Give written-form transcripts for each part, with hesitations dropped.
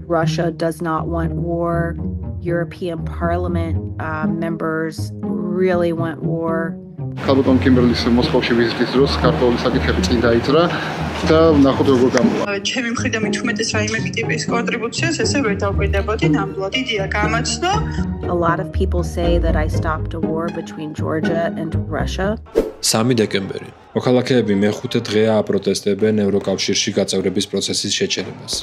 Russia does not want war. European Parliament members really want war. Ალბათ კიმბერლის მოსკოვში ვიზიტის დროს ქართული საკითხები წინ დაიძრა და ნახოთ როგორ გამოვა. ჩემი მხრიდან მithumetes რაიმე ტიპის კონტრიბუციას ესე ვერ დავკვირდებოდი, ნამდვილად დიდია გამოცნო. A lot of people say that I stopped a war between Georgia and Russia. 3 დეკემბერი. მოქალაქეები მე-5 დღეა აპროტესტებენ ევროკავშირში გაწევრების პროცესის შეჩერებას.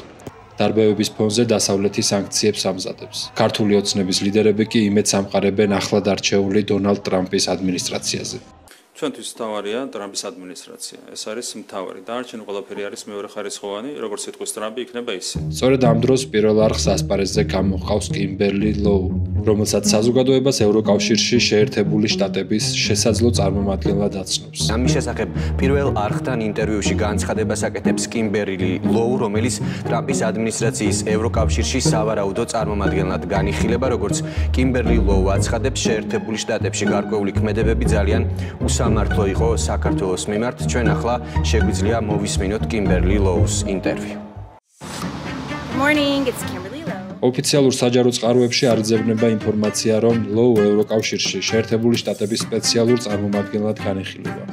დარბევების ფონზე დასავლეთი სანქციებს ამზადებს. ქართული ოცნების ლიდერები კი იმედს ამყარებენ ახლად არჩეული დონალდ ტრამპის ადმინისტრაციაზე. ჩვენთვის მთავარია ტრამპის ადმინისტრაცია. ეს არის მთავარი. დანარჩენი ყველაფერი არის მეორეხარისხოვანი, როგორც სიტყვის ტრამპი იქნება ისე. სწორედ ამ დროს პირველ არხს ასპარეზზე გამოჰყავს კიმბერლი ლოუ, რომელსაც საზოგადოებას ევროკავშირში შეერთებული შტატების შესაძლო წარმომადგენლად აცნობს. ამის შესახებ პირველ არხთან ინტერვიუში განცხადებას აკეთებს კიმბერლი ლოუ, რომელიც ტრამპის ადმინისტრაციის ევროკავშირში სავარაუდო წარმომადგენლად განიხილება, როგორც კიმბერლი ლოუ აცხადებს, შეერთებული შტატებში გარკვეული ქმედებები ძალიან სამართლო იყო საქართველოს მიმართ. ჩვენ ახლა შეგვიძლია მოვისმინოთ კიმბერლი ლოუს ინტერვიუ. Good morning, it's Kimberly Lowe. ოფიციალურ საჯარო წყაროებში არიძებნება ინფორმაცია, რომ ლოუ ევროკავშირში შეერთებული შტატების სპეციალურ წარმომადგენლად განიხილება.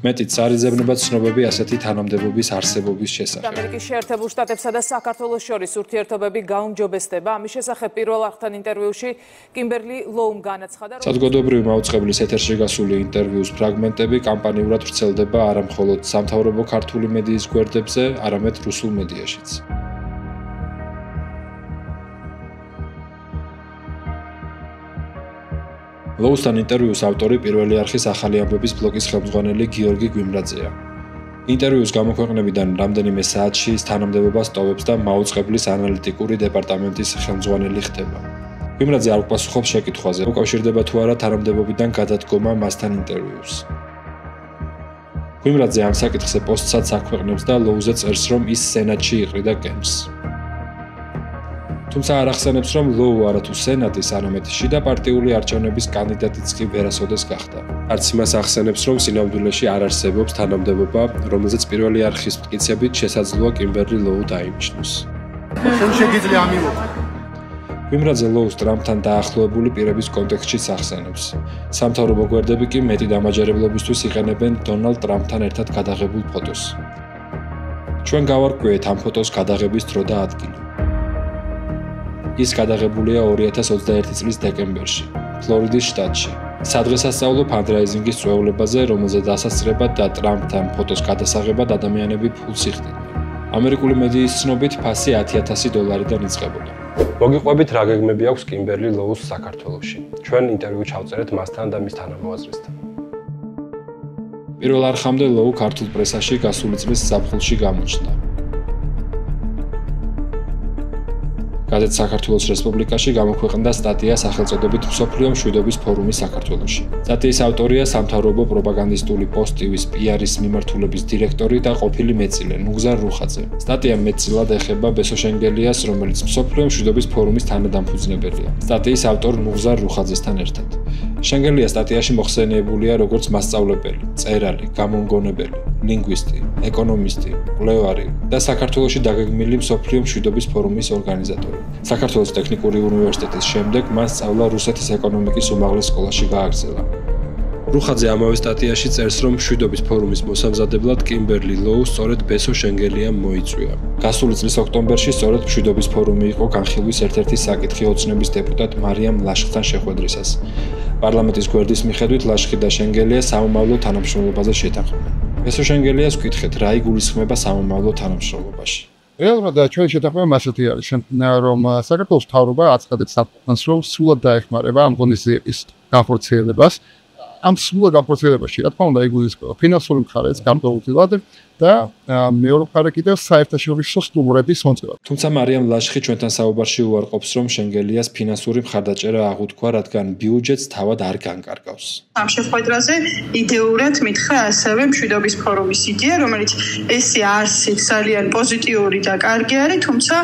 მეტიც არიძებნება ცნობები ასეთი თანამდებობის არსებობის შესახებ. ამერიკის შეერთებულ შტატებსა და საქართველოს შორის ურთიერთობები გაუმჯობესდება. ამის შესახებ პირველ არხთან ინტერვიუში კიმბერლი ლოუმ განაცხადა, რომ საზოგადოებრივი მაუწყებლის ეთერში გასული ინტერვიუს ფრაგმენტები კამპანიურად ვრცელდება არა მხოლოდ სამთავრობო ქართული მედიის გვერდებზე, არამედ რუსულ მედიაშიც. ლოუსთან ინტერვიუს ავტორი პირველი არხის ახალი ამბების ბლოგის ხელმძღვანელი გიორგი გვიმრაძეა. ინტერვიუს გამოქვეყნებიდან რამდენიმე საათში ის თანამდებობას ტოვებს და მაუწყებლის ანალიტიკური დეპარტამენტის ხელმძღვანელი ხდება. გვიმრაძე არ უპასუხობს შეკითხვაზე, უკავშირდება თუ არა თანამდებობიდან გადადგომა მასთან ინტერვიუს. გვიმრაძე ამ საკითხზე პოსტსაც აქვეყნებს და ლოუზე წერს, რომ ის სენატში იყრიდა გემს. თუმცა არ ახსენებს, რომ ლოუ არათუ სენატის, არამედ შიდა პარტიული არჩევნების კანდიდატიც კი ვერასოდეს გახდა. არც იმას ახსენებს, რომ სინამდვილეში არ არსებობს თანამდებობა, რომელზეც პირველი არხის მტკიცებით შესაძლოა კიმბერლი ლოუ დაიმჩნოს. შენ შეგიძლია ამილო. გვიმრაძე ლოუს ტრამპთან დაახლოებული პირების კონტექსტშიც ახსენებს. სამთავრობო გვერდები კი მეტი დამაჯერებლობისთვის იყენებენ დონალდ ტრამპთან ერთად გადაღებულ ფოტოს. ჩვენ გავარკვიეთ ამ ფოტოს გადაღების დრო და ადგილი. ის გადაღებულია 2021 წლის დეკემბერში, ფლორიდის შტატში, სადღესასწაულო ფანდრაიზინგის წვეულებაზე, რომელზეც დასასწრებად და ტრამპთან ფოტოს გადასაღებად ადამიანები ფულს იხდიდნენ. ამერიკული მედიის ცნობით ფასი $10,000-დან იწყებოდა. მოგიყვებით რა გეგმები აქვს კიმბერლი ლოუს საქართველოში. ჩვენ ინტერვიუ ჩავწერეთ მასთან და მის თანამოაზრესთან. პირველ არხამდე ლოუ ქართულ პრესაში გასული წლის ზაფხულში გამოჩნდა. გაზეთ საქართველოს რესპუბლიკაში გამოქვეყნდა სტატია სახელწოდებით მსოფლიო მშვიდობის ფორუმი საქართველოში. სტატიის ავტორია სამთავრობო პროპაგანდისტული პოსტივის პიარის მიმართულების დირექტორი და ყოფილი მეწილე ნუგზარ რუხაძე. სტატია მეტწილად ეხება ბესო შენგელიას, რომელიც მსოფლიო მშვიდობის ფორუმის თანადამფუძნებელია. სტატიის ავტორ ნუგზარ რუხაძესთან ერთად. შენგელია სტატიაში მოხსენიებულია როგორც მასწავლებელი, წერალი, გამომგონებელი, ლინგვისტი, ეკონომისტი, მკვლევარი და საქართველოში დაგეგმილი მსოფლიო მშვიდობის ფორუმის ორგანიზატორი. საქართველოს ტექნიკური უნივერსიტეტის შემდეგ მან სწავლა რუსეთის ეკონომიკის უმაღლეს სკოლაში გააგრძელა. რუხაძე ამავე სტატიაში წერს, რომ მშვიდობის ფორუმის მოსამზადებლად კიმბერლი ლოუ სწორედ ბესო შენგელიამ მოიწვია. გასული წლის ოქტომბერში სწორედ მშვიდობის ფორუმი იყო განხილვის ერთ-ერთი საკითხი ოცნების დეპუტატ მარიამ ლაშხთან შეხვედრისას. პარლამენტის გვერდის მიხედვით ლაშხი და შენგელია სამომავლო თანამშრომლობაზე შეთანხმდნენ. ბესო შენგელიას ვკითხეთ, რა იგულისხმება სამომავლო თანამშრომლობაში. რეალურად ჩვენი შეთანხმება მასეთი არის, რომ საქართველოს მთავრობა აცხადებს საფრთხეს, რომ სრულად დაეხმარება ამ ღონისძიების განხორციელებას. ამ სრულად განხორციელებაში, რა თქმა უნდა, იგულისხმება ფინანსური მხარეც გამყოლოდ და მეორე მხარე კიდევ საერთაშორისო სტუმრების მონაწილეობა. თუმცა მარიამ ლაშხი ჩვენთან საუბარში უარყოფს, რომ შენგელიას ფინანსური მხარდაჭერა აღუთქვა, რადგან ბიუჯეტს თავად არ განკარგავს. ამ შეხვედრაზე იდეურად მითხრა ასევე მშვიდობის ფორუმის იდეა, რომელიც ესე არსით ძალიან პოზიტიური და კარგი არის, თუმცა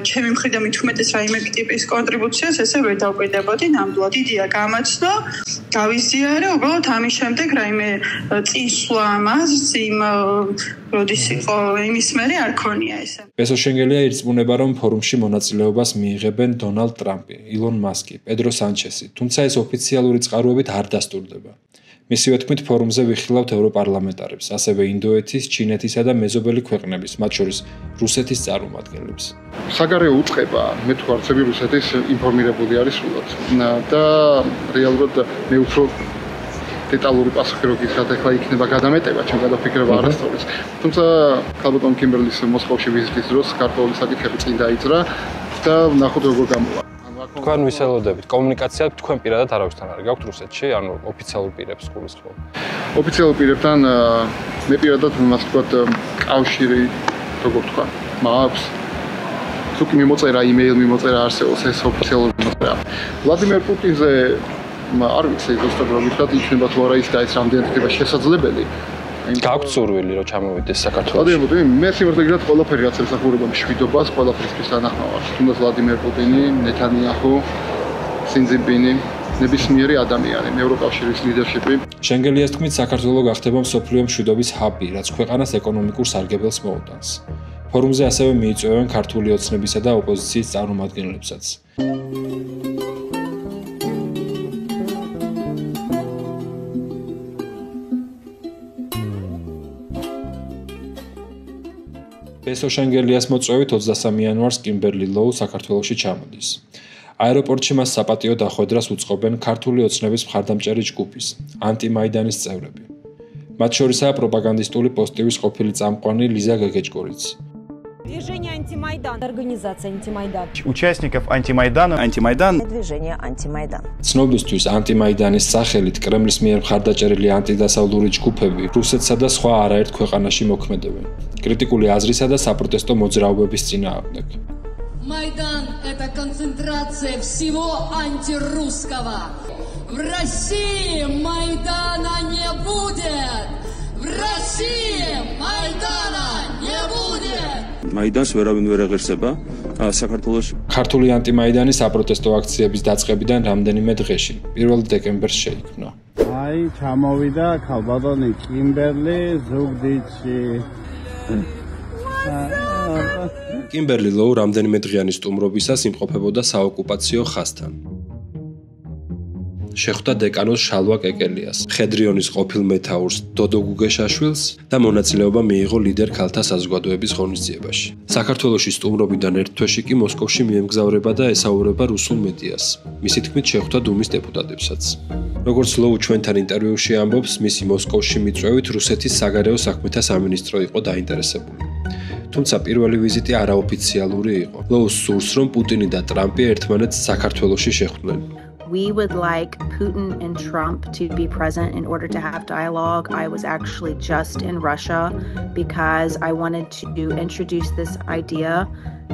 ჩემი მხრიდან მithumetes რაიმე ტიპის კონტრიბუციას ესე ვერ დავკვირდებოდი, ნამდვილად იდეა გამოცნო, გავიზიარე, უბრალოდ ამის შემდეგ რაიმე წინსვლა ამას იმ როდის იყო იმის მერე არ ქონია ესე. პესოშენგელია ირწმუნება, რომ ფორუმში მონაწილეობას მიიღებენ დონალდ ტრამპი, ილონ მასკი, პედრო სანჩესი, თუმცა ეს ოფიციალური წყაროებით არ დასტურდება. მისივე თქმით, ფორუმზე ვიხილავთ ევროპარლამენტარებს, ასევე ინდოეთის, ჩინეთისა და მეზობელი ქვეყნების, მათ შორის რუსეთის წარმომადგენლებს. საგარეო უწყება, მე თუ არცები რუსეთის ინფორმირებული არის სულად და რეალურად მე უფრო დეტალური პასუხი რო გითხრათ, ახლა იქნება გადამეტება, ჩემ გადაფიქრება არასწორის. თუმცა ქალბატონ კიმბერლის მოსკოვში ვიზიტის დროს ქართული საკითხები წინ დაიძრა და ნახოთ როგორ გამოვა. თქვენ ვისელოდებით კომუნიკაციად თქვენ პირადად არავისთან არ გაქვთ რუსეთში, ანუ ოფიციალურ პირებს გულისხმობ. ოფიციალურ პირებთან მე პირადად მას ვთქვათ კავშირი, როგორ თქვა, მაქვს თუკი მიმოწერა, იმეილ მიმოწერა არსებობს ეს ოფიციალური მიმოწერა. ვლადიმერ პუტინზე არ ვიცი ზუსტად რომ ვთქვათ, იქნება თუ არა ის და ეს რამდენად იქნება შესაძლებელი. გაქვთ სურვილი რომ ჩამოვიდეს საქართველოში. ოდემოდი, მე სიმართლედ ყველაფერი რაც ემსახურება მშვიდობას, ყველაფერთვის თანახმოვარ. თუნდაც ვლადიმერ პუტინი, ნეთანიაჰუ, სინძინპინი, ნებისმიერი ადამიანი, ევროკავშირის ლიდერშიპი. შენგელიას თქმით, საქართველო გახდება მსოფლიო მშვიდობის ჰაბი, რაც ქვეყანას ეკონომიკურ სარგებელს მოუტანს. ფორუმზე ასევე მიიწვევენ ქართული ოცნებისა და ოპოზიციის წარმომადგენლებსაც. პესოშენგელიას მოწვევით 23 იანვარს კიმბერლი ლოუ საქართველოში ჩამოდის. აეროპორტში მას საპატიო დახვედრას უწყობენ ქართული ოცნების მხარდამჭერი ჯგუფის, ანტიმაიდანის წევრები. მათ შორისაა პროპაგანდისტული პოსტივის ყოფილი წამყვანი ლიზა გეგეჭკორიც. Движение антимайдан, организация антимайдан. Участников антимайдана, антимайдан. Движение антимайдан. ცნობისთვის ანტიმაიდანის სახელით კრემლის მიერ მხარდაჭერილი ანტიდასავლური ჯგუფები რუსეთსა და სხვა არაერთ ქვეყანაში მოქმედებენ. კრიტიკული აზრისა და საპროტესტო მოძრაობების წინააღმდეგ. Майдан – это концентрация всего антирусского. В России Майдана не будет. В России Майдана не будет. Майданს ვერავინ ვერ აღერსება საქართველოში. ქართული ანტიმაიდანი საპროტესტო აქციების დაწყებიდან რამდენიმე დღეში, 1 დეკემბერს შეიქმნა. აი, ჩამოვიდა ქალბატონი კიმბერლი ზუგდიდში. კიმბერლი ლოუ რამდენიმე დღიანი სტუმრობისას იმყოფებოდა საოკუპაციო ხაზთან. შეხვდა დეკანოს შალვა კეკელიას, მხედრიონის ყოფილ მეთაურს დოდო გუგეშაშვილს და მონაწილეობა მიიღო ლიდერ ქალთა საზოგადოების ღონისძიებაში. საქართველოში სტუმრობიდან ერთ თვეში კი მოსკოვში მიემგზავრება და ესაუბრება რუსულ მედიას. მისი თქმით შეხვდა დუმის დეპუტატებსაც. როგორც ლოუ ჩვენთან ინტერვიუში ამბობს, მისი მოსკოვში მიწვევით რუსეთის საგარეო საქმეთა სამინისტრო იყო დაინტერესებული. თუმცა პირველი ვიზიტი არაოფიციალური იყო. ლოუს სურს, რომ პუტინი და ტრამპი ერთმანეთს საქართველოში შეხვდნენ. We would like Putin and Trump to be present in order to have dialogue. I was actually just in Russia because I wanted to introduce this idea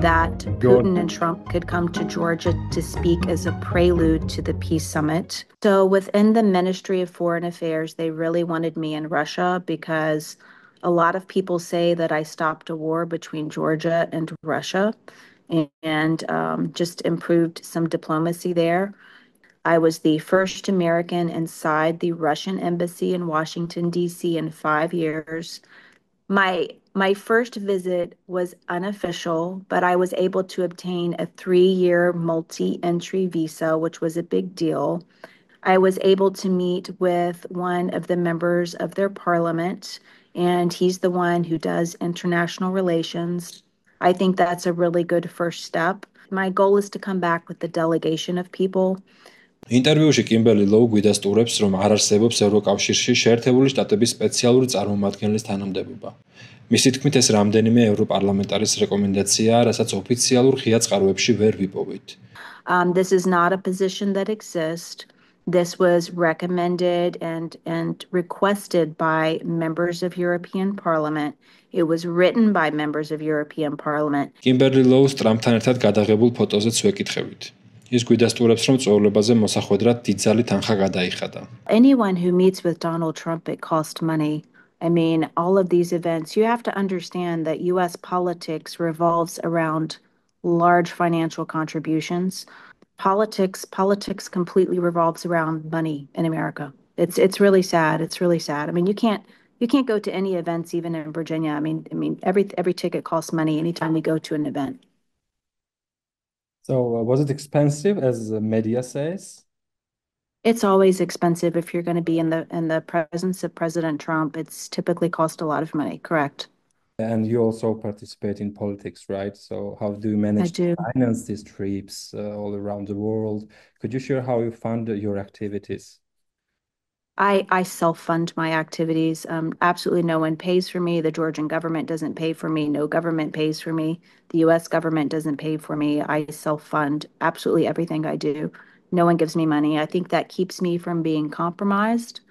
that Putin and Trump could come to Georgia to speak as a prelude to the peace summit. So within the Ministry of Foreign Affairs, they really wanted me in Russia because a lot of people say that I stopped a war between Georgia and Russia and just improved some diplomacy there. I was the first American inside the Russian embassy in Washington, D.C. in 5 years. My first visit was unofficial, but I was able to obtain a 3-year multi-entry visa, which was a big deal. I was able to meet with one of the members of their parliament, and he's the one who does international relations. I think that's a really good first step. My goal is to come back with the delegation of people. ინტერვიუში კიმბერლი ლოუ გვიდასტურებს, რომ არ არსებობს ევროკავშირში შეერთებული შტატების სპეციალური წარმომადგენლის თანამდებობა. მისი თქმით, ეს რამდენიმე ევროპარლამენტარის რეკომენდაციაა, რასაც ოფიციალურ ღია წყაროებში ვერ ვიპოვეთ. This is not a position that exists. This was recommended and requested by members of European Parliament. It was written by members of European Parliament. კიმბერლი ლოუს ტრამპთან ერთად გადაღებულ ფოტოზეც ვეკითხებით. ის გვიდასტურებს, რომ წვეულებაზე მოსახვედრად დიდძალი თანხა გადაიხადა. Anyone who meets with Donald Trump, it costs money. I mean, all of these events, you have to understand that U.S. politics revolves around large financial contributions. Politics completely revolves around money in America. It's really sad. It's really sad. I mean, you You can't go to any events, even in Virginia. I mean, every ticket costs money anytime we go to an event. So was it expensive, as the media says? It's always expensive if you're going to be in the presence of President Trump. It's typically cost a lot of money. Correct. And you also participate in politics, right? So how do you manage to finance these trips all around the world? Could you share how you fund your activities? I self-fund my activities. Absolutely no one pays for me. The Georgian government doesn't pay for me. No government pays for me. The U.S. government doesn't pay for me. I self-fund absolutely everything I do. No one gives me money. I think that keeps me from being compromised.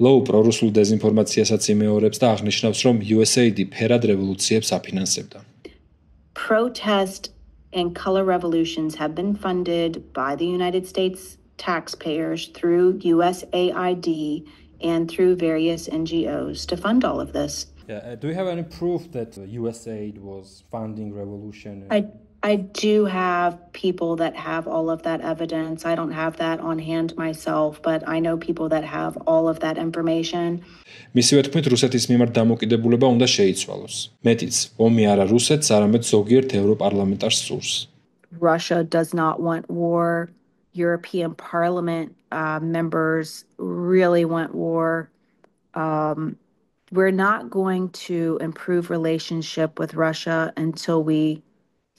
ლოუ პრორუსულ დეზინფორმაციასაც იმეორებს და აღნიშნავს, რომ USAID ფერად რევოლუციებს აფინანსებდა. Protest and color revolutions have been funded by the United States taxpayers through USAID and through various NGOs to fund all of this. Yeah. Do you have any proof that USAID was funding revolution? I do have people that have all of that evidence. I don't have that on hand myself, but I know people that have all of that information. მისივე თქმით, რუსეთის მიმართ დამოკიდებულება უნდა შეიცვალოს. მეტიც, ომი არა რუსეთს, არამედ ზოგიერთ ევროპარლამენტარს სურს. Russia does not want war. European Parliament members really want war. We're not going to improve relationship with Russia until we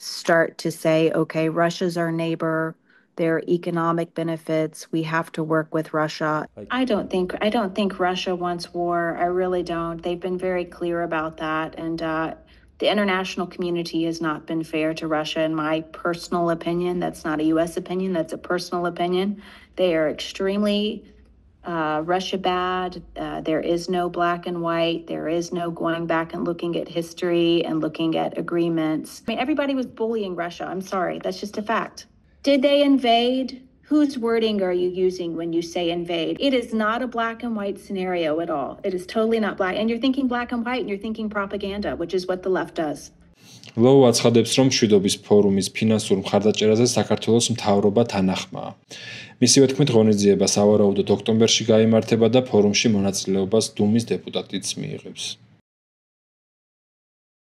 start to say, okay, Russia's our neighbor. There are economic benefits. We have to work with Russia. I don't think Russia wants war. I really don't. They've been very clear about that. And the international community has not been fair to Russia, in my personal opinion. That's not a U.S. opinion. That's a personal opinion. They are extremely Russia bad. There is no black and white. There is no going back and looking at history and looking at agreements. I mean, everybody was bullying Russia. I'm sorry. That's just a fact. Did they invade? Whose wording are you using when you say invade? It is not a black and white scenario at all. It is totally not black. And you're thinking black and white and you're thinking propaganda, which is what the left does. ლოუ აცხადებს, რომ მშვიდობის ფორუმის ფინანსურ მხარდაჭერაზე საქართველოს მთავრობა თანახმაა. მისივე თქმით, ღონისძიება სავარაუდოდ ოქტომბერში გაიმართება და ფორუმში მონაწილეობას დუმის დეპუტატიც მიიღებს.